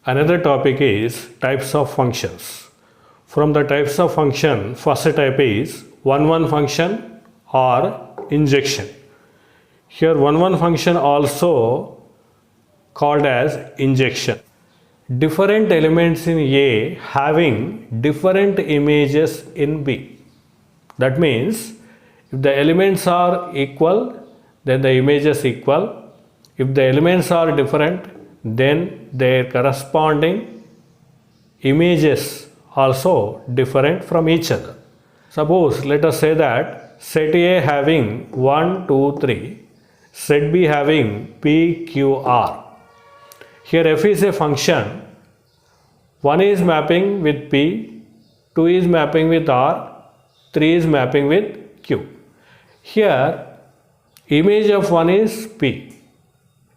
Another topic is types of functions. From the types of function, first type is one function or injection. Here one function also called as injection. Different elements in A having different images in B. That means if the elements are equal, then the images equal. If the elements are different, then their corresponding images also different from each other. Suppose let us say that set A having 1, 2, 3, set B having P, Q, R. Here f is a function. 1 is mapping with P, 2 is mapping with R, 3 is mapping with Q. Here image of 1 is P,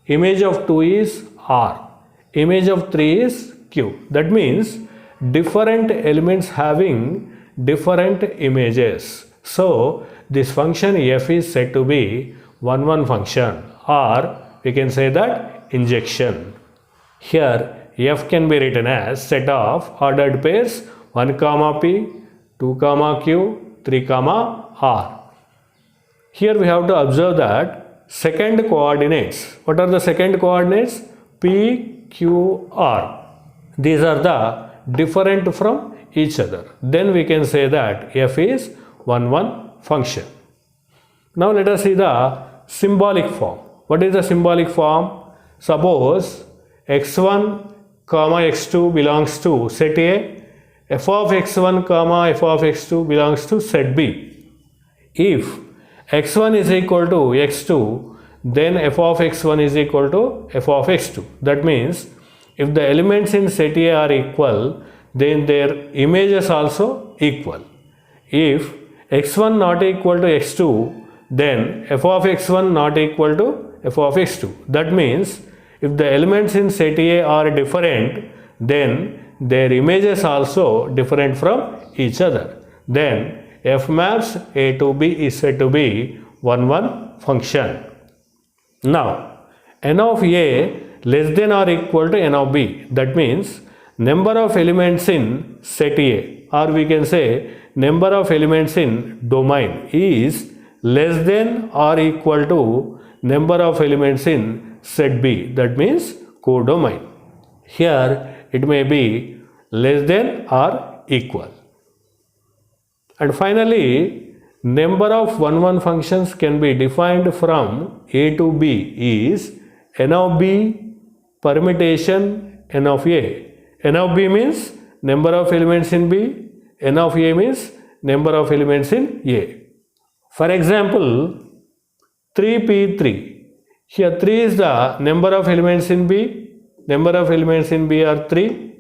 image of 2 is R, image of 3 is Q. That means different elements having different images. So this function f is said to be one function, or we can say that injection. Here f can be written as set of ordered pairs 1 comma p, 2 comma q, 3 comma r. Here we have to observe that second coordinates. What are the second coordinates? P, Q, R. These are the different from each other. Then we can say that f is one function. Now let us see the symbolic form. What is the symbolic form? Suppose x1 comma x2 belongs to set A, f of x1 comma f of x2 belongs to set B. If x1 is equal to x2, then f of x1 is equal to f of x2. That means if the elements in set A are equal, then their images also equal. If x1 not equal to x2, then f of x1 not equal to f of x2. That means if the elements in set A are different, then their images also different from each other. Then f maps A to B is said to be one function. Now n of A less than or equal to n of B. That means number of elements in set A, or we can say number of elements in domain, is less than or equal to number of elements in set B. That means codomain. Here it may be less than or equal. And finally, number of one functions can be defined from A to B is n of B permutation n of A. N of B means number of elements in B, n of A means number of elements in A. For example, 3p3. Here 3 is the number of elements in B, number of elements in B are 3,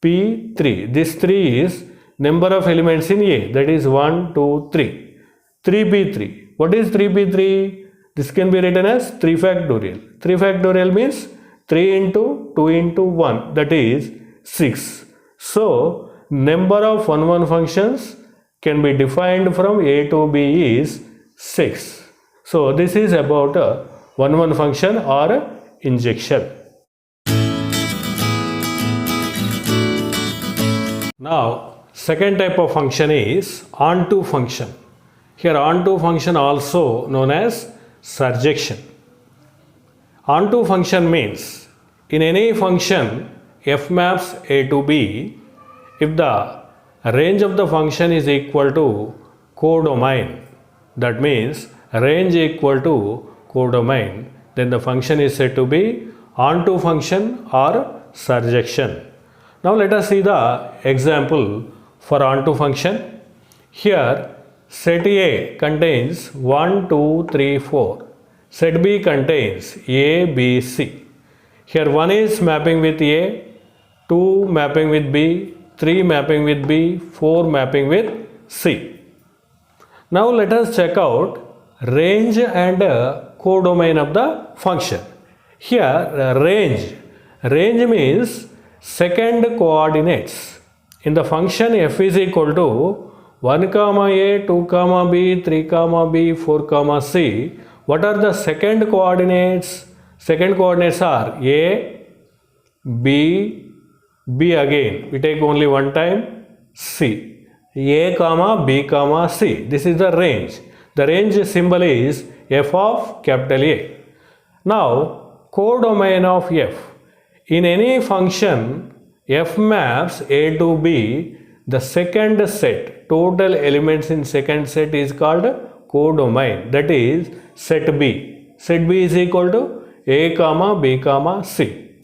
p3. This 3 is number of elements in A, that is 1, 2, 3. 3p3. What is 3p3? This can be written as 3 factorial. 3 factorial means 3 into 2 into 1, that is 6. So number of one functions can be defined from A to B is 6. So this is about a one function or a injection. Now second type of function is onto function. Here onto function also known as surjection. Onto function means in any function f maps A to B, if the range of the function is equal to codomain, that means range equal to codomain, then the function is said to be onto function or surjection. Now let us see the example for onto function. Here set A contains 1, 2, 3, 4. Set B contains A, B, C. Here 1 is mapping with A, 2 mapping with B, 3 mapping with B, 4 mapping with C. Now let us check out range and codomain of the function. Here range means second coordinates. In the function f is equal to 1 comma A, 2 comma B, 3 comma B, 4 comma C. What are the second coordinates? Second coordinates are A, B, B again, we take only one time, C. A comma B comma C. This is the range. The range symbol is f of capital A. Now, codomain of f. In any function, f maps A to B, the second set, total elements in second set is called codomain. That is set B. Set B is equal to A comma B comma C.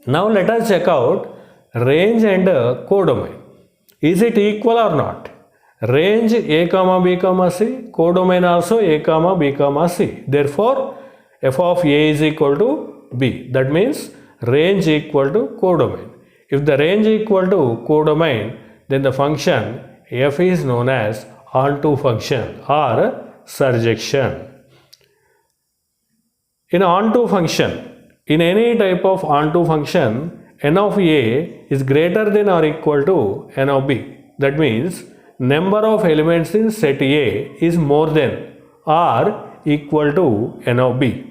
Now let us check out range and codomain. Is it equal or not? Range A comma B comma C, codomain also A comma B comma C. Therefore, f of A is equal to B. That means range equal to codomain. If the range equal to codomain, then the function f is known as onto function or surjection. In onto function, in any type of onto function, n of A is greater than or equal to n of B. That means number of elements in set A is more than or equal to n of B.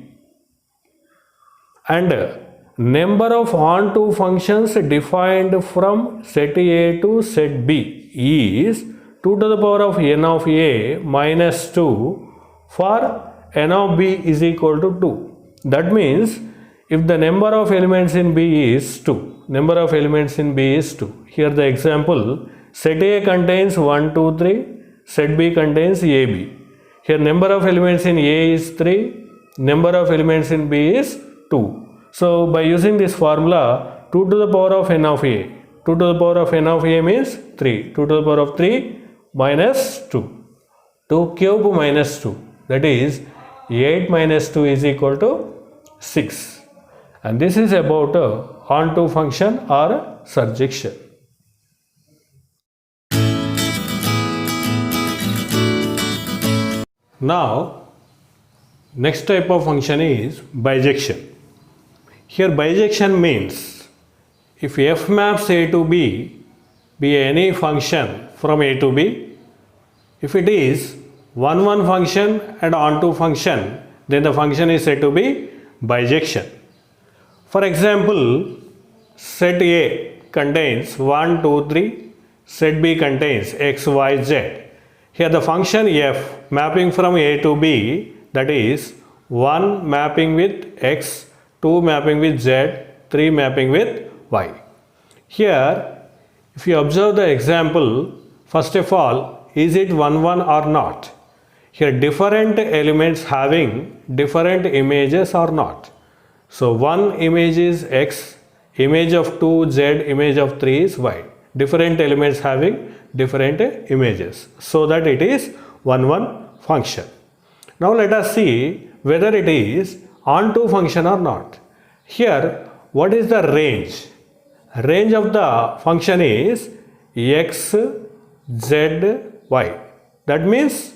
And number of onto functions defined from set A to set B is 2 to the power of n of A minus 2 for n of B is equal to 2. That means if the number of elements in B is 2, number of elements in B is 2. Here the example, set A contains 1, 2, 3, set B contains AB. Here number of elements in A is 3, number of elements in B is 2. So by using this formula, 2 to the power of n of A, 2 to the power of n of A means 3, 2 to the power of 3 minus 2, 2 cube minus 2, that is 8 minus 2 is equal to 6. And this is about onto function or surjection. Now, next type of function is bijection. Here bijection means if f maps A to B be any function from A to B, if it is 1 function and onto function, then the function is said to be bijection. For example, set A contains 1, 2, 3, set B contains x, y, z. Here the function f mapping from A to B, that is 1 mapping with x, 2 mapping with z, 3 mapping with y. Here, if you observe the example, first of all, is it 1, 1 or not? Here different elements having different images or not. So one image is x, image of 2 z, image of 3 is y. Different elements having different images, so that it is 1, 1 function. Now let us see whether it is onto function or not. Here, what is the range? Range of the function is x, z, y. That means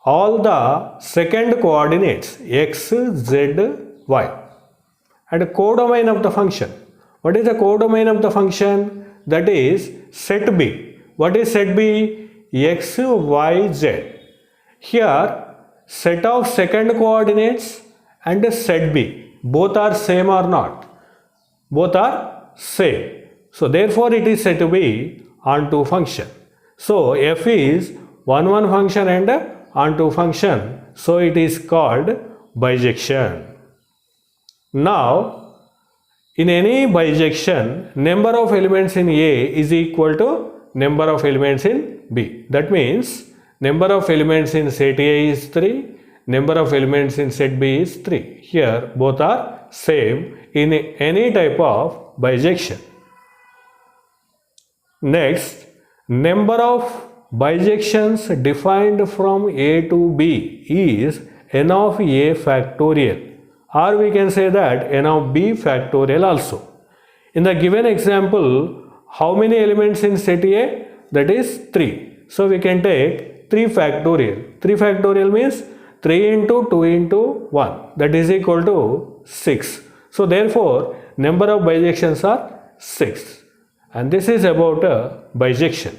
all the second coordinates x, z, y. And codomain of the function. What is the codomain of the function? That is set B. What is set B? X, y, z. Here, set of second coordinates and set B. Both are same or not? Both are same. So therefore it is said to be onto function. So f is 1, 1 function and onto function. So it is called bijection. Now, in any bijection, number of elements in A is equal to number of elements in B. That means number of elements in set A is 3, number of elements in set B is 3. Here both are same in any type of bijection. Next, number of bijections defined from A to B is n of A factorial, or we can say that n of B factorial also. In the given example, how many elements in set A? That is 3. So we can take 3 factorial. 3 factorial means 3 into 2 into 1, that is equal to 6. So therefore, number of bijections are 6. And this is about bijection.